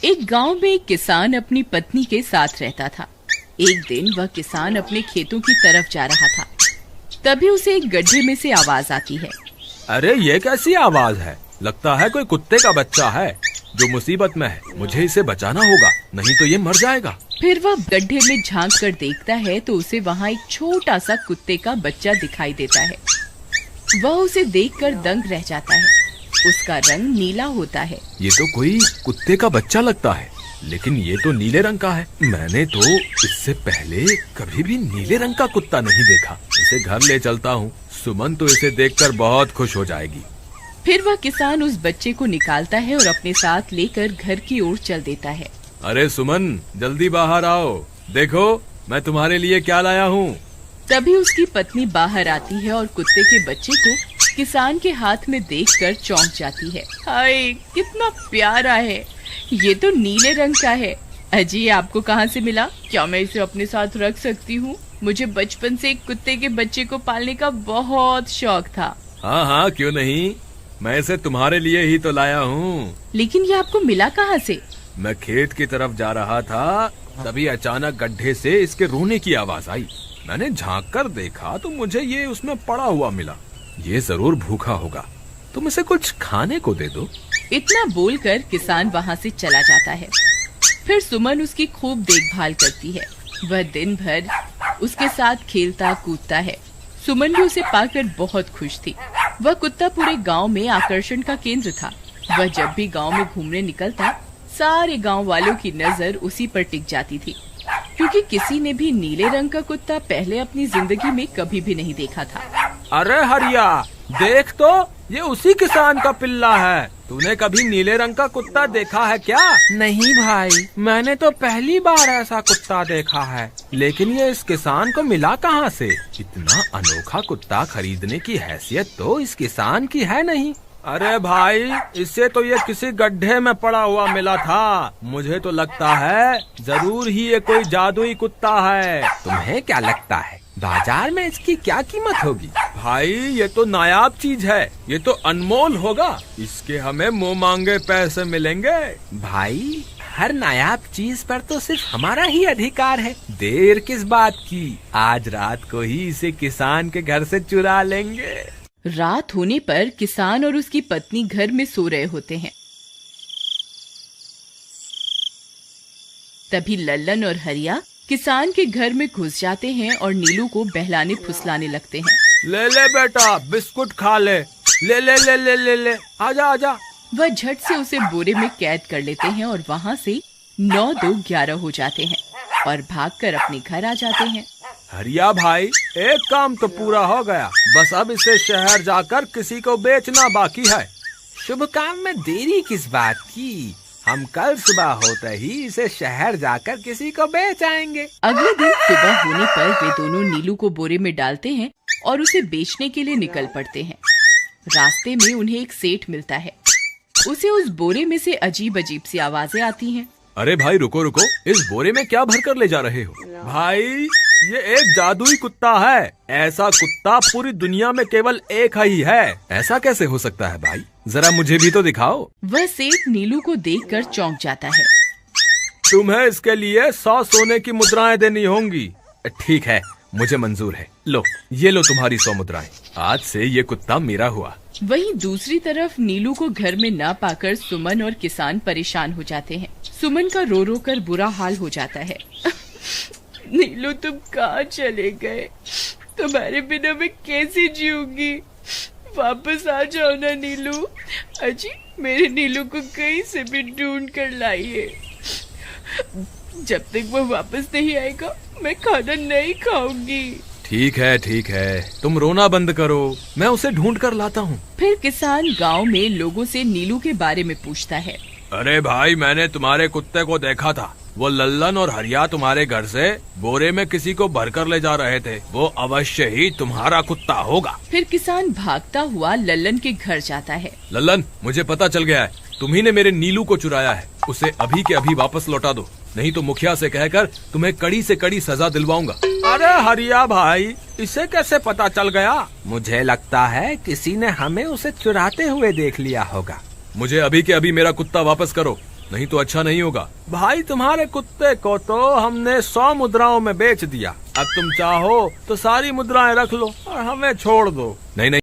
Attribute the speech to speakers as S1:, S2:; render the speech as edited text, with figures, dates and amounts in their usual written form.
S1: एक गांव में एक किसान अपनी पत्नी के साथ रहता था। एक दिन वह किसान अपने खेतों की तरफ जा रहा था। तभी उसे एक गड्ढे में से आवाज आती है।
S2: अरे ये कैसी आवाज है? लगता है कोई कुत्ते का बच्चा है जो मुसीबत में है। मुझे इसे बचाना होगा, नहीं तो ये मर जाएगा।
S1: फिर वह गड्ढे में झांक कर देखता है तो उसे वहाँ एक छोटा सा कुत्ते का बच्चा दिखाई देता है। वह उसे देखकर दंग रह जाता है। उसका रंग नीला होता है।
S2: ये तो कोई कुत्ते का बच्चा लगता है, लेकिन ये तो नीले रंग का है। मैंने तो इससे पहले कभी भी नीले रंग का कुत्ता नहीं देखा। इसे घर ले चलता हूँ। सुमन तो इसे देखकर बहुत खुश हो जाएगी।
S1: फिर वह किसान उस बच्चे को निकालता है और अपने साथ लेकर घर की ओर चल देता है।
S2: अरे सुमन, जल्दी बाहर आओ, देखो मैं तुम्हारे लिए क्या लाया हूँ।
S1: तभी उसकी पत्नी बाहर आती है और कुत्ते के बच्चे को किसान के हाथ में देखकर चौंक जाती है। हाय, कितना प्यारा है! ये तो नीले रंग का है। अजी, ये आपको कहाँ से मिला? क्या मैं इसे अपने साथ रख सकती हूँ? मुझे बचपन से एक कुत्ते के बच्चे को पालने का बहुत शौक था।
S2: हाँ हाँ, क्यों नहीं, मैं इसे तुम्हारे लिए ही तो लाया हूँ।
S1: लेकिन ये आपको मिला कहाँ से?
S2: मैं खेत की तरफ जा रहा था, तभी अचानक गड्ढे से इसके रोने की आवाज आई। मैंने झांक कर देखा तो मुझे ये उसमें पड़ा हुआ मिला। ये जरूर भूखा होगा, तुम इसे कुछ खाने को दे दो।
S1: इतना बोलकर किसान वहाँ से चला जाता है। फिर सुमन उसकी खूब देखभाल करती है। वह दिन भर उसके साथ खेलता कूदता है। सुमन भी उसे पाकर बहुत खुश थी। वह कुत्ता पूरे गांव में आकर्षण का केंद्र था। वह जब भी गांव में घूमने निकलता, सारे गांव वालों की नजर उसी पर टिक जाती थी, क्योंकि किसी ने भी नीले रंग का कुत्ता पहले अपनी जिंदगी में कभी भी नहीं देखा था।
S2: अरे हरिया, देख तो, ये उसी किसान का पिल्ला है। तूने कभी नीले रंग का कुत्ता देखा है क्या?
S3: नहीं भाई, मैंने तो पहली बार ऐसा कुत्ता देखा है।
S2: लेकिन ये इस किसान को मिला कहाँ से? इतना अनोखा कुत्ता खरीदने की हैसियत तो इस किसान की है नहीं। अरे भाई, इससे तो ये किसी गड्ढे में पड़ा हुआ मिला था। मुझे तो लगता है जरूर ही ये कोई जादुई कुत्ता है।
S3: तुम्हें क्या लगता है बाजार में इसकी क्या कीमत होगी?
S2: भाई, ये तो नायाब चीज है, ये तो अनमोल होगा। इसके हमें मुंह मांगे पैसे मिलेंगे।
S3: भाई, हर नायाब चीज पर तो सिर्फ हमारा ही अधिकार है। देर किस बात की, आज रात को ही इसे किसान के घर से चुरा लेंगे।
S1: रात होने पर किसान और उसकी पत्नी घर में सो रहे होते हैं। तभी लल्लन और हरिया किसान के घर में घुस जाते हैं और नीलू को बहलाने फुसलाने लगते हैं।
S2: ले ले बेटा, बिस्कुट खा ले। ले ले ले ले ले ले, आजा आजा।
S1: वह झट से उसे बोरे में कैद कर लेते हैं और वहाँ से 9-2-11 हो जाते हैं और भागकर अपने घर आ जाते हैं।
S2: हरिया भाई, एक काम तो पूरा हो गया, बस अब इसे शहर जाकर किसी को बेचना बाकी है।
S3: शुभ काम में देरी किस बात की? हम कल सुबह होते ही इसे शहर जाकर किसी को बेच आएंगे।
S1: अगले दिन सुबह होने पर वे दोनों नीलू को बोरे में डालते हैं और उसे बेचने के लिए निकल पड़ते हैं। रास्ते में उन्हें एक सेठ मिलता है। उसे उस बोरे में से अजीब अजीब सी आवाजें आती हैं।
S2: अरे भाई, रुको रुको, इस बोरे में क्या भर कर ले जा रहे हो? भाई, ये एक जादुई कुत्ता है। ऐसा कुत्ता पूरी दुनिया में केवल एक ही है। ऐसा कैसे हो सकता है भाई? जरा मुझे भी तो दिखाओ।
S1: वह सेठ नीलू को देखकर चौंक जाता है।
S2: तुम्हें इसके लिए 100 सोने की मुद्राएं देनी होंगी। ठीक है, मुझे मंजूर है। लो, ये लो तुम्हारी 100 मुद्राएं। आज से ये कुत्ता मेरा हुआ।
S1: वहीं दूसरी तरफ नीलू को घर में न पाकर सुमन और किसान परेशान हो जाते हैं। सुमन का रो रो कर बुरा हाल हो जाता है। नीलू, तुम कहाँ चले गए? तुम्हारे बिना मैं कैसे जीऊंगी? वापस आ जाओ ना नीलू। अजी, मेरे नीलू को कहीं से भी ढूंढ कर लाइए। जब तक वो वापस नहीं आएगा, मैं खाना नहीं खाऊंगी।
S2: ठीक है, तुम रोना बंद करो, मैं उसे ढूंढ कर लाता हूँ।
S1: फिर किसान गांव में लोगों से नीलू के बारे में पूछता है।
S2: अरे भाई, मैंने तुम्हारे कुत्ते को देखा था। वो लल्लन और हरिया तुम्हारे घर से बोरे में किसी को भरकर ले जा रहे थे। वो अवश्य ही तुम्हारा कुत्ता होगा।
S1: फिर किसान भागता हुआ लल्लन के घर जाता है।
S2: लल्लन, मुझे पता चल गया है, तुम्ही ने मेरे नीलू को चुराया है। उसे अभी के अभी वापस लौटा दो, नहीं तो मुखिया से कहकर तुम्हें कड़ी से कड़ी सजा दिलवाऊंगा। अरे हरिया भाई, इसे कैसे पता चल गया?
S3: मुझे लगता है किसी ने हमें उसे चुराते हुए देख लिया होगा।
S2: मुझे अभी के अभी मेरा कुत्ता वापस करो, नहीं तो अच्छा नहीं होगा। भाई तुम्हारे कुत्ते को तो हमने 100 मुद्राओं में बेच दिया, अब तुम चाहो तो सारी मुद्राएं रख लो और हमें छोड़ दो। नहीं नहीं